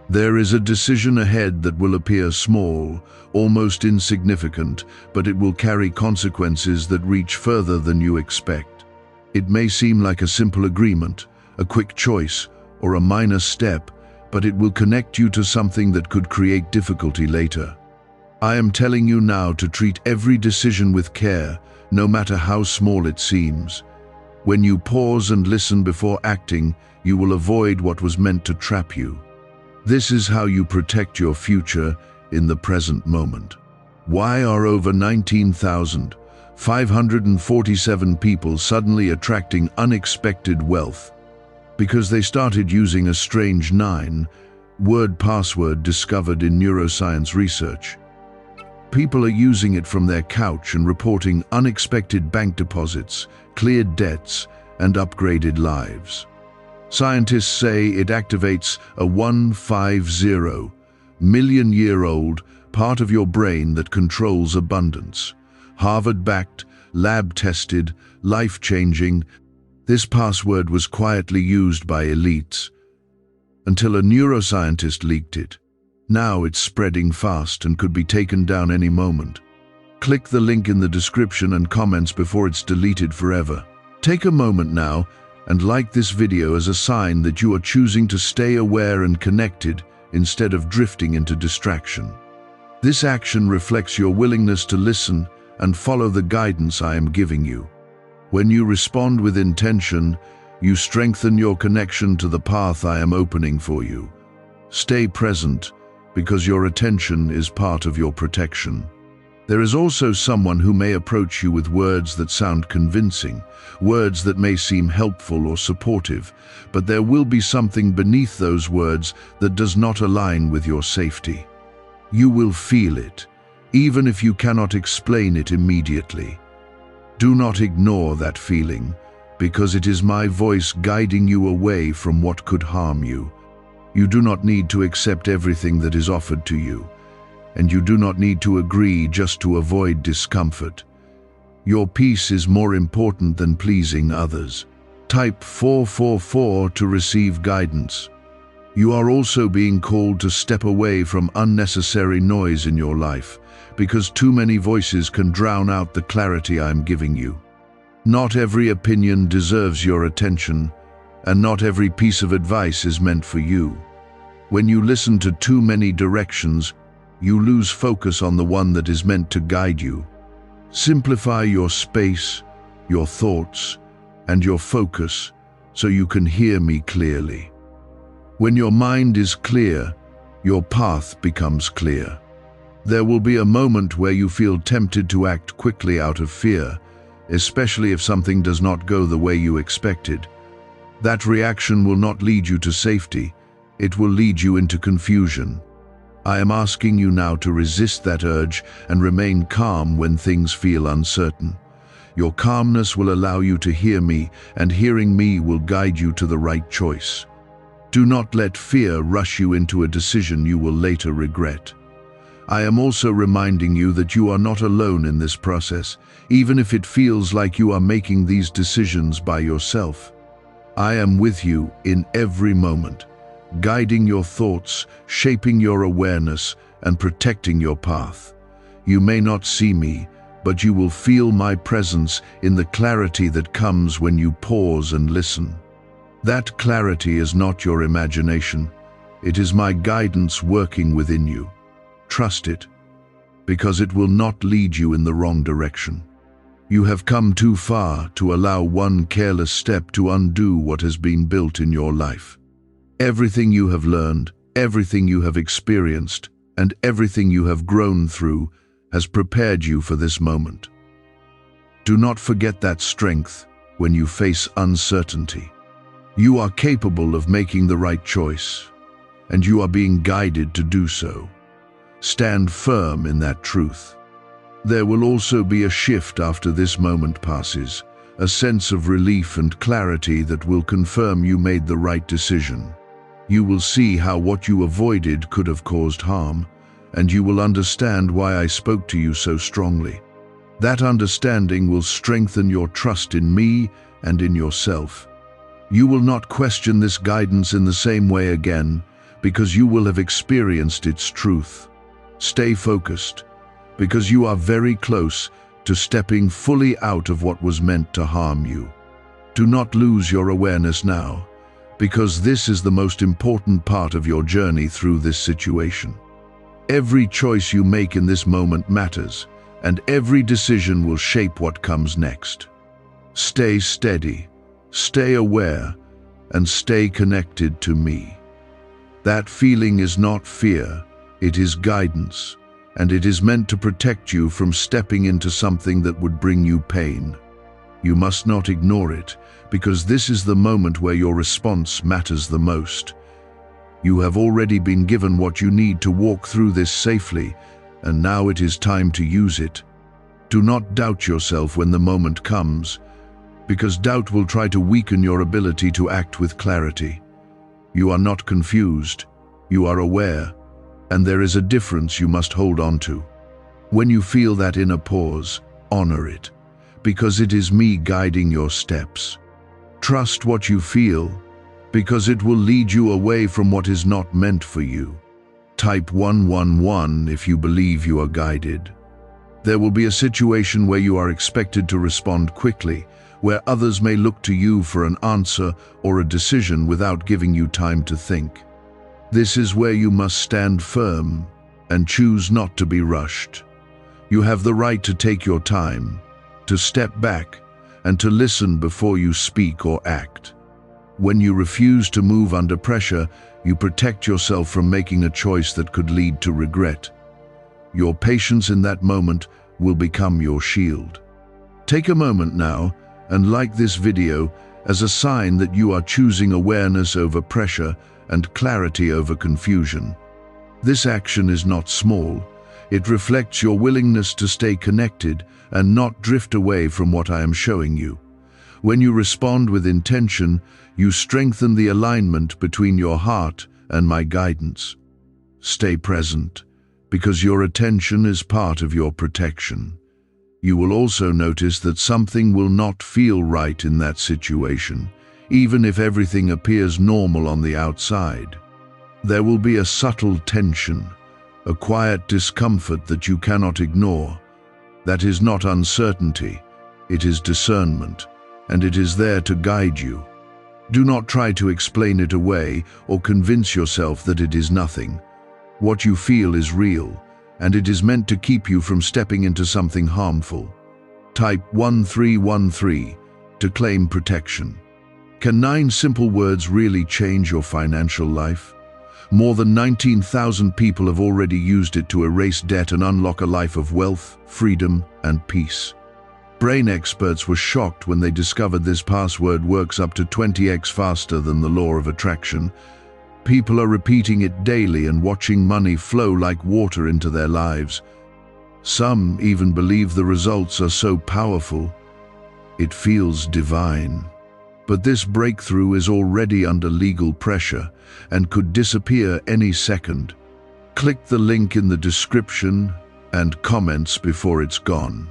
There is a decision ahead that will appear small, almost insignificant, but it will carry consequences that reach further than you expect. It may seem like a simple agreement, a quick choice, or a minor step, but it will connect you to something that could create difficulty later. I am telling you now to treat every decision with care, no matter how small it seems. When you pause and listen before acting, you will avoid what was meant to trap you. This is how you protect your future in the present moment. Why are over 19,547 people suddenly attracting unexpected wealth? Because they started using a strange 9-word password discovered in neuroscience research. People are using it from their couch and reporting unexpected bank deposits, cleared debts, and upgraded lives. Scientists say it activates a 150-million-year-old part of your brain that controls abundance. Harvard-backed, lab-tested, life-changing. This password was quietly used by elites until a neuroscientist leaked it. Now it's spreading fast and could be taken down any moment. Click the link in the description and comments before it's deleted forever. Take a moment now and like this video as a sign that you are choosing to stay aware and connected instead of drifting into distraction. This action reflects your willingness to listen and follow the guidance I am giving you. When you respond with intention, you strengthen your connection to the path I am opening for you. Stay present, because your attention is part of your protection. There is also someone who may approach you with words that sound convincing, words that may seem helpful or supportive, but there will be something beneath those words that does not align with your safety. You will feel it, even if you cannot explain it immediately. Do not ignore that feeling, because it is my voice guiding you away from what could harm you. You do not need to accept everything that is offered to you, and you do not need to agree just to avoid discomfort. Your peace is more important than pleasing others. Type 444 to receive guidance. You are also being called to step away from unnecessary noise in your life, because too many voices can drown out the clarity I am giving you. Not every opinion deserves your attention, and not every piece of advice is meant for you. When you listen to too many directions, you lose focus on the one that is meant to guide you. Simplify your space, your thoughts, and your focus so you can hear me clearly. When your mind is clear, your path becomes clear. There will be a moment where you feel tempted to act quickly out of fear, especially if something does not go the way you expected. That reaction will not lead you to safety, it will lead you into confusion. I am asking you now to resist that urge and remain calm when things feel uncertain. Your calmness will allow you to hear me, and hearing me will guide you to the right choice. Do not let fear rush you into a decision you will later regret. I am also reminding you that you are not alone in this process, even if it feels like you are making these decisions by yourself. I am with you in every moment, guiding your thoughts, shaping your awareness, and protecting your path. You may not see me, but you will feel my presence in the clarity that comes when you pause and listen. That clarity is not your imagination. It is my guidance working within you. Trust it, because it will not lead you in the wrong direction. You have come too far to allow one careless step to undo what has been built in your life. Everything you have learned, everything you have experienced, and everything you have grown through has prepared you for this moment. Do not forget that strength when you face uncertainty. You are capable of making the right choice, and you are being guided to do so. Stand firm in that truth. There will also be a shift after this moment passes, a sense of relief and clarity that will confirm you made the right decision. You will see how what you avoided could have caused harm, and you will understand why I spoke to you so strongly. That understanding will strengthen your trust in me and in yourself. You will not question this guidance in the same way again, because you will have experienced its truth. Stay focused, because you are very close to stepping fully out of what was meant to harm you. Do not lose your awareness now, because this is the most important part of your journey through this situation. Every choice you make in this moment matters, and every decision will shape what comes next. Stay steady, stay aware, and stay connected to me. That feeling is not fear, it is guidance, and it is meant to protect you from stepping into something that would bring you pain. You must not ignore it, because this is the moment where your response matters the most. You have already been given what you need to walk through this safely, and now it is time to use it. Do not doubt yourself when the moment comes, because doubt will try to weaken your ability to act with clarity. You are not confused, you are aware, and there is a difference you must hold on to. When you feel that inner pause, honor it, because it is me guiding your steps. Trust what you feel, because it will lead you away from what is not meant for you. Type 111 if you believe you are guided. There will be a situation where you are expected to respond quickly, where others may look to you for an answer or a decision without giving you time to think. This is where you must stand firm and choose not to be rushed. You have the right to take your time, to step back, and to listen before you speak or act. When you refuse to move under pressure, you protect yourself from making a choice that could lead to regret. Your patience in that moment will become your shield. Take a moment now and like this video as a sign that you are choosing awareness over pressure and clarity over confusion. This action is not small. It reflects your willingness to stay connected and not drift away from what I am showing you. When you respond with intention, you strengthen the alignment between your heart and my guidance. Stay present, because your attention is part of your protection. You will also notice that something will not feel right in that situation, even if everything appears normal on the outside. There will be a subtle tension, a quiet discomfort that you cannot ignore. That is not uncertainty, it is discernment, and it is there to guide you. Do not try to explain it away or convince yourself that it is nothing. What you feel is real, and it is meant to keep you from stepping into something harmful. Type 1313 to claim protection. Can 9 simple words really change your financial life? More than 19,000 people have already used it to erase debt and unlock a life of wealth, freedom, and peace. Brain experts were shocked when they discovered this password works up to 20x faster than the law of attraction. People are repeating it daily and watching money flow like water into their lives. Some even believe the results are so powerful, it feels divine. But this breakthrough is already under legal pressure and could disappear any second. Click the link in the description and comments before it's gone.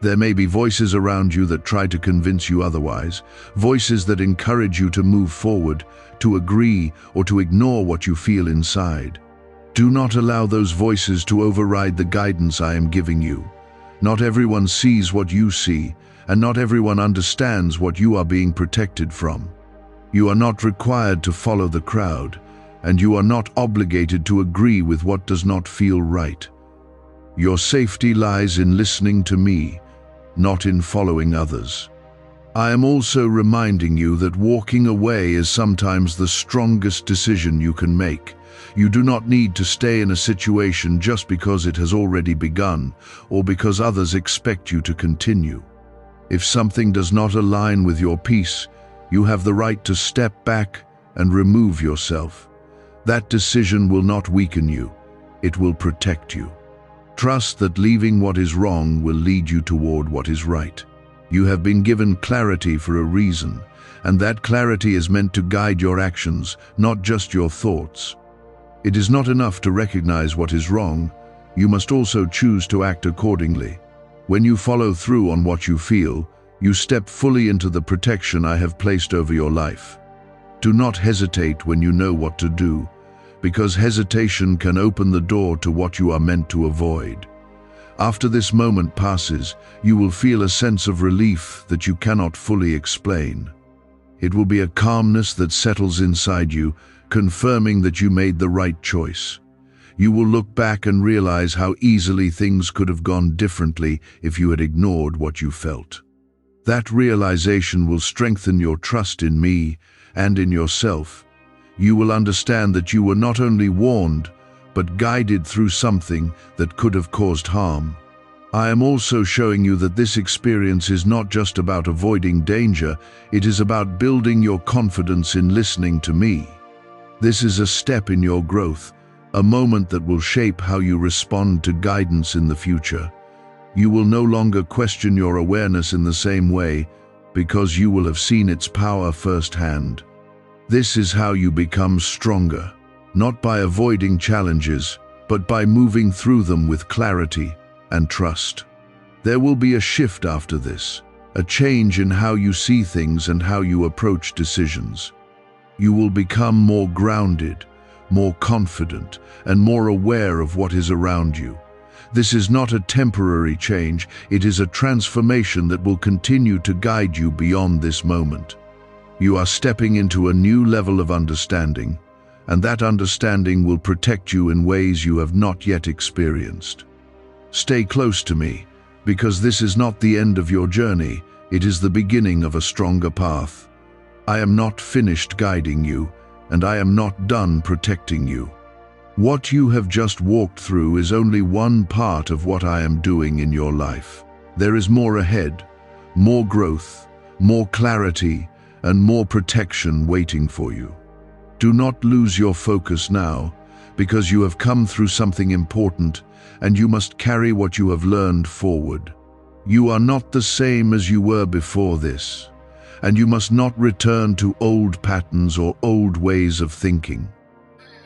There may be voices around you that try to convince you otherwise, voices that encourage you to move forward, to agree, or to ignore what you feel inside. Do not allow those voices to override the guidance I am giving you. Not everyone sees what you see, and not everyone understands what you are being protected from. You are not required to follow the crowd, and you are not obligated to agree with what does not feel right. Your safety lies in listening to me, not in following others. I am also reminding you that walking away is sometimes the strongest decision you can make. You do not need to stay in a situation just because it has already begun, or because others expect you to continue. If something does not align with your peace, you have the right to step back and remove yourself. That decision will not weaken you, it will protect you. Trust that leaving what is wrong will lead you toward what is right. You have been given clarity for a reason, and that clarity is meant to guide your actions, not just your thoughts. It is not enough to recognize what is wrong, you must also choose to act accordingly. When you follow through on what you feel, you step fully into the protection I have placed over your life. Do not hesitate when you know what to do, because hesitation can open the door to what you are meant to avoid. After this moment passes, you will feel a sense of relief that you cannot fully explain. It will be a calmness that settles inside you, confirming that you made the right choice. You will look back and realize how easily things could have gone differently if you had ignored what you felt. That realization will strengthen your trust in me and in yourself. You will understand that you were not only warned, but guided through something that could have caused harm. I am also showing you that this experience is not just about avoiding danger, it is about building your confidence in listening to me. This is a step in your growth, a moment that will shape how you respond to guidance in the future. You will no longer question your awareness in the same way, because you will have seen its power firsthand. This is how you become stronger, not by avoiding challenges, but by moving through them with clarity and trust. There will be a shift after this, a change in how you see things and how you approach decisions. You will become more grounded, more confident, and more aware of what is around you. This is not a temporary change, it is a transformation that will continue to guide you beyond this moment. You are stepping into a new level of understanding, and that understanding will protect you in ways you have not yet experienced. Stay close to me, because this is not the end of your journey, it is the beginning of a stronger path. I am not finished guiding you, and I am not done protecting you. What you have just walked through is only one part of what I am doing in your life. There is more ahead, more growth, more clarity, and more protection waiting for you. Do not lose your focus now, because you have come through something important, and you must carry what you have learned forward. You are not the same as you were before this, and you must not return to old patterns or old ways of thinking.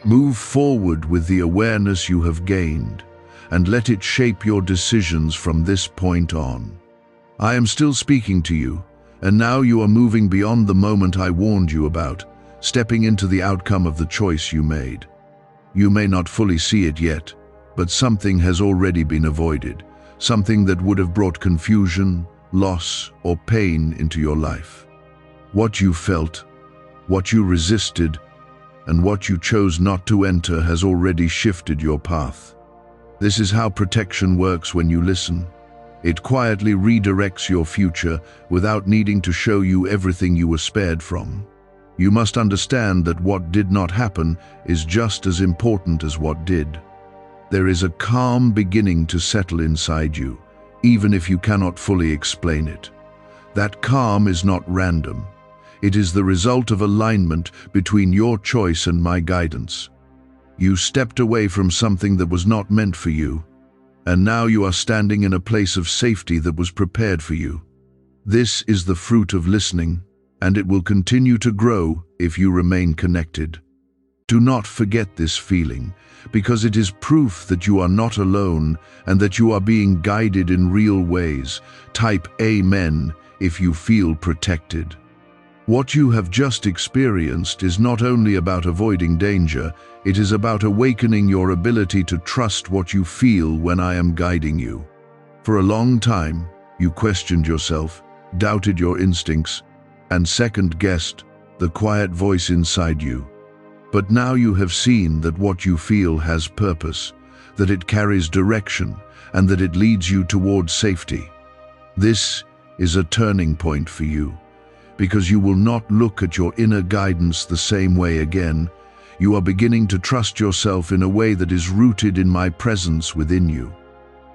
Move forward with the awareness you have gained, and let it shape your decisions from this point on. I am still speaking to you, and now you are moving beyond the moment I warned you about, stepping into the outcome of the choice you made. You may not fully see it yet, but something has already been avoided, something that would have brought confusion, loss, or pain into your life. What you felt, what you resisted, and what you chose not to enter has already shifted your path. This is how protection works when you listen. It quietly redirects your future without needing to show you everything you were spared from. You must understand that what did not happen is just as important as what did. There is a calm beginning to settle inside you, even if you cannot fully explain it. That calm is not random. It is the result of alignment between your choice and my guidance. You stepped away from something that was not meant for you, and now you are standing in a place of safety that was prepared for you. This is the fruit of listening, and it will continue to grow if you remain connected. Do not forget this feeling, because it is proof that you are not alone and that you are being guided in real ways. Type Amen if you feel protected. What you have just experienced is not only about avoiding danger, it is about awakening your ability to trust what you feel when I am guiding you. For a long time, you questioned yourself, doubted your instincts, and second-guessed the quiet voice inside you. But now you have seen that what you feel has purpose, that it carries direction, and that it leads you towards safety. This is a turning point for you, because you will not look at your inner guidance the same way again. You are beginning to trust yourself in a way that is rooted in my presence within you.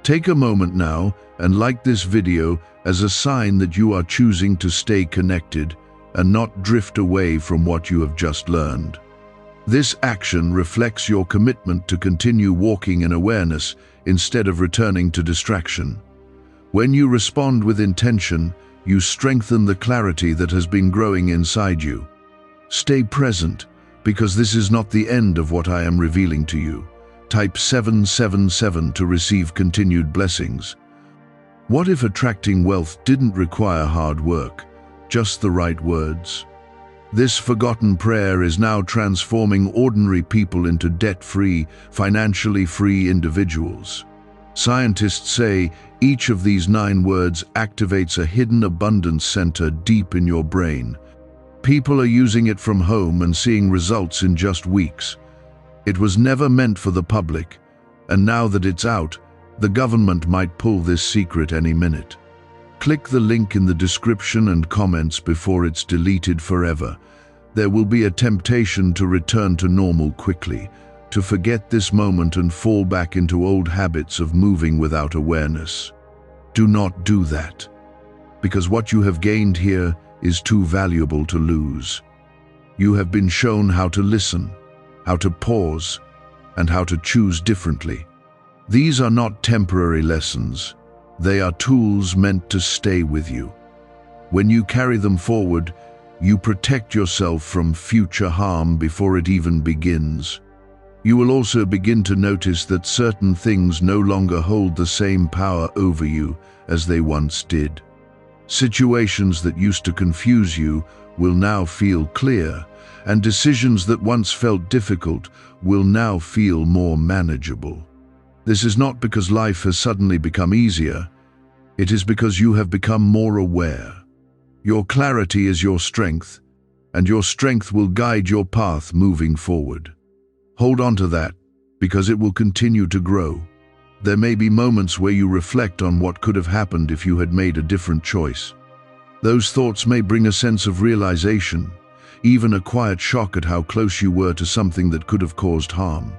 Take a moment now and like this video as a sign that you are choosing to stay connected and not drift away from what you have just learned. This action reflects your commitment to continue walking in awareness instead of returning to distraction. When you respond with intention, you strengthen the clarity that has been growing inside you. Stay present, because this is not the end of what I am revealing to you. Type 777 to receive continued blessings. What if attracting wealth didn't require hard work, just the right words? This forgotten prayer is now transforming ordinary people into debt-free, financially free individuals. Scientists say each of these 9 words activates a hidden abundance center deep in your brain. People are using it from home and seeing results in just weeks. It was never meant for the public, and now that it's out, the government might pull this secret any minute. Click the link in the description and comments before it's deleted forever. There will be a temptation to return to normal quickly, to forget this moment and fall back into old habits of moving without awareness. Do not do that, because what you have gained here is too valuable to lose. You have been shown how to listen, how to pause, and how to choose differently. These are not temporary lessons. They are tools meant to stay with you. When you carry them forward, you protect yourself from future harm before it even begins. You will also begin to notice that certain things no longer hold the same power over you as they once did. Situations that used to confuse you will now feel clear, and decisions that once felt difficult will now feel more manageable. This is not because life has suddenly become easier. It is because you have become more aware. Your clarity is your strength, and your strength will guide your path moving forward. Hold on to that, because it will continue to grow. There may be moments where you reflect on what could have happened if you had made a different choice. Those thoughts may bring a sense of realization, even a quiet shock at how close you were to something that could have caused harm.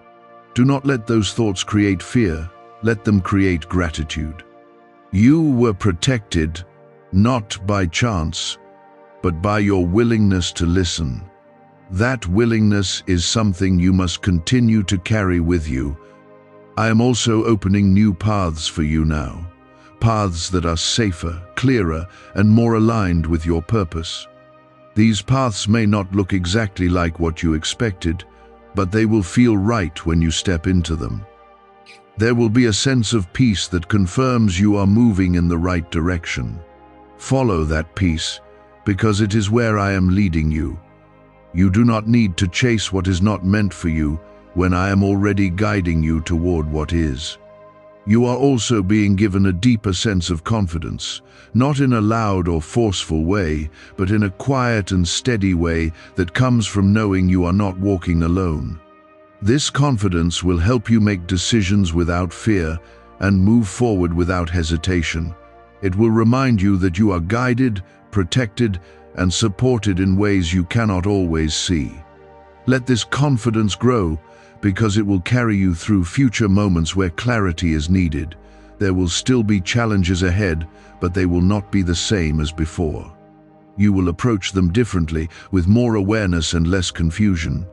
Do not let those thoughts create fear. Let them create gratitude. You were protected, not by chance, but by your willingness to listen. That willingness is something you must continue to carry with you. I am also opening new paths for you now, paths that are safer, clearer, and more aligned with your purpose. These paths may not look exactly like what you expected, but they will feel right when you step into them. There will be a sense of peace that confirms you are moving in the right direction. Follow that peace, because it is where I am leading you. You do not need to chase what is not meant for you when I am already guiding you toward what is. You are also being given a deeper sense of confidence, not in a loud or forceful way, but in a quiet and steady way that comes from knowing you are not walking alone. This confidence will help you make decisions without fear and move forward without hesitation. It will remind you that you are guided, protected, and supported in ways you cannot always see. Let this confidence grow, because it will carry you through future moments where clarity is needed. There will still be challenges ahead, but they will not be the same as before. You will approach them differently, with more awareness and less confusion.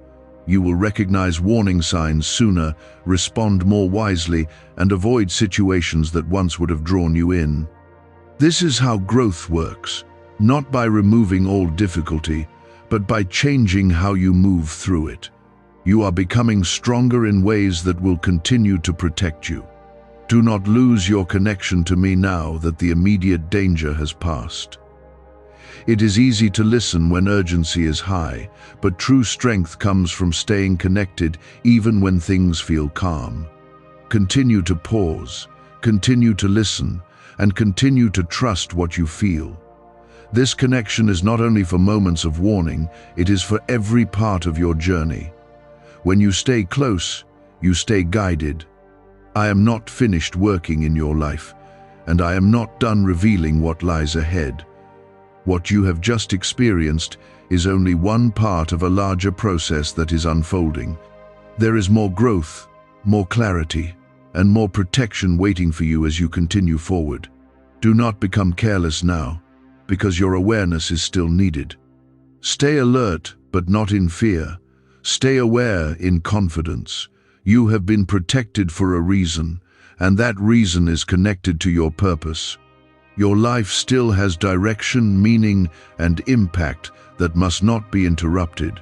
You will recognize warning signs sooner, respond more wisely, and avoid situations that once would have drawn you in. This is how growth works, not by removing all difficulty, but by changing how you move through it. You are becoming stronger in ways that will continue to protect you. Do not lose your connection to me now that the immediate danger has passed. It is easy to listen when urgency is high, but true strength comes from staying connected even when things feel calm. Continue to pause, continue to listen, and continue to trust what you feel. This connection is not only for moments of warning, it is for every part of your journey. When you stay close, you stay guided. I am not finished working in your life, and I am not done revealing what lies ahead. What you have just experienced is only one part of a larger process that is unfolding. There is more growth, more clarity, and more protection waiting for you as you continue forward. Do not become careless now, because your awareness is still needed. Stay alert, but not in fear. Stay aware in confidence. You have been protected for a reason, and that reason is connected to your purpose. Your life still has direction, meaning, and impact that must not be interrupted.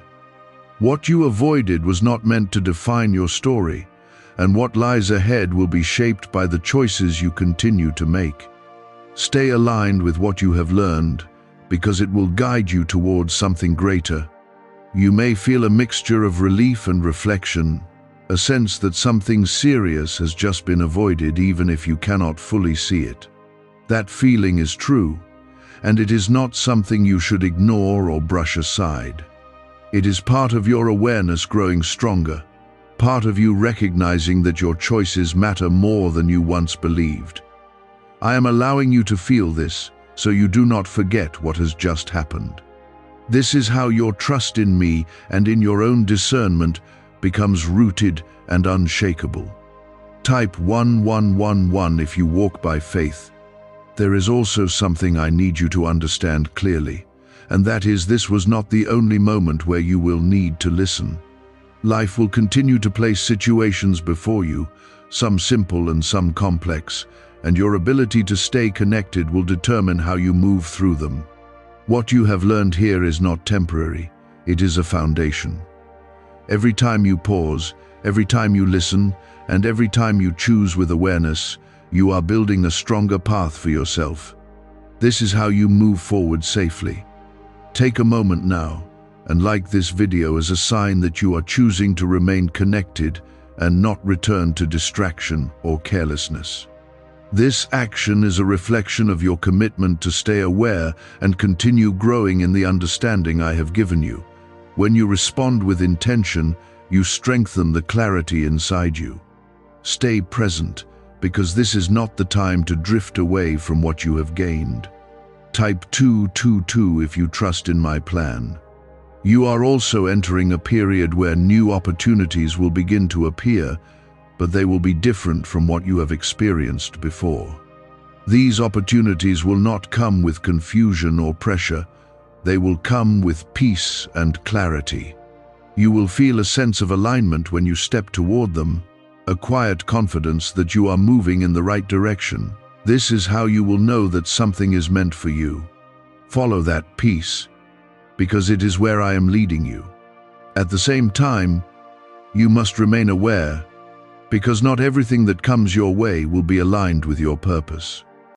What you avoided was not meant to define your story, and what lies ahead will be shaped by the choices you continue to make. Stay aligned with what you have learned, because it will guide you towards something greater. You may feel a mixture of relief and reflection, a sense that something serious has just been avoided even if you cannot fully see it. That feeling is true, and it is not something you should ignore or brush aside. It is part of your awareness growing stronger, part of you recognizing that your choices matter more than you once believed. I am allowing you to feel this, so you do not forget what has just happened. This is how your trust in me and in your own discernment becomes rooted and unshakable. Type 1111 if you walk by faith. There is also something I need you to understand clearly, and that is this was not the only moment where you will need to listen. Life will continue to place situations before you, some simple and some complex, and your ability to stay connected will determine how you move through them. What you have learned here is not temporary, it is a foundation. Every time you pause, every time you listen, and every time you choose with awareness, you are building a stronger path for yourself. This is how you move forward safely. Take a moment now and like this video as a sign that you are choosing to remain connected and not return to distraction or carelessness. This action is a reflection of your commitment to stay aware and continue growing in the understanding I have given you. When you respond with intention, you strengthen the clarity inside you. Stay present, because this is not the time to drift away from what you have gained. Type 222 if you trust in my plan. You are also entering a period where new opportunities will begin to appear, but they will be different from what you have experienced before. These opportunities will not come with confusion or pressure. They will come with peace and clarity. You will feel a sense of alignment when you step toward them, a quiet confidence that you are moving in the right direction. This is how you will know that something is meant for you. Follow that peace, because it is where I am leading you. At the same time, you must remain aware, because not everything that comes your way will be aligned with your purpose.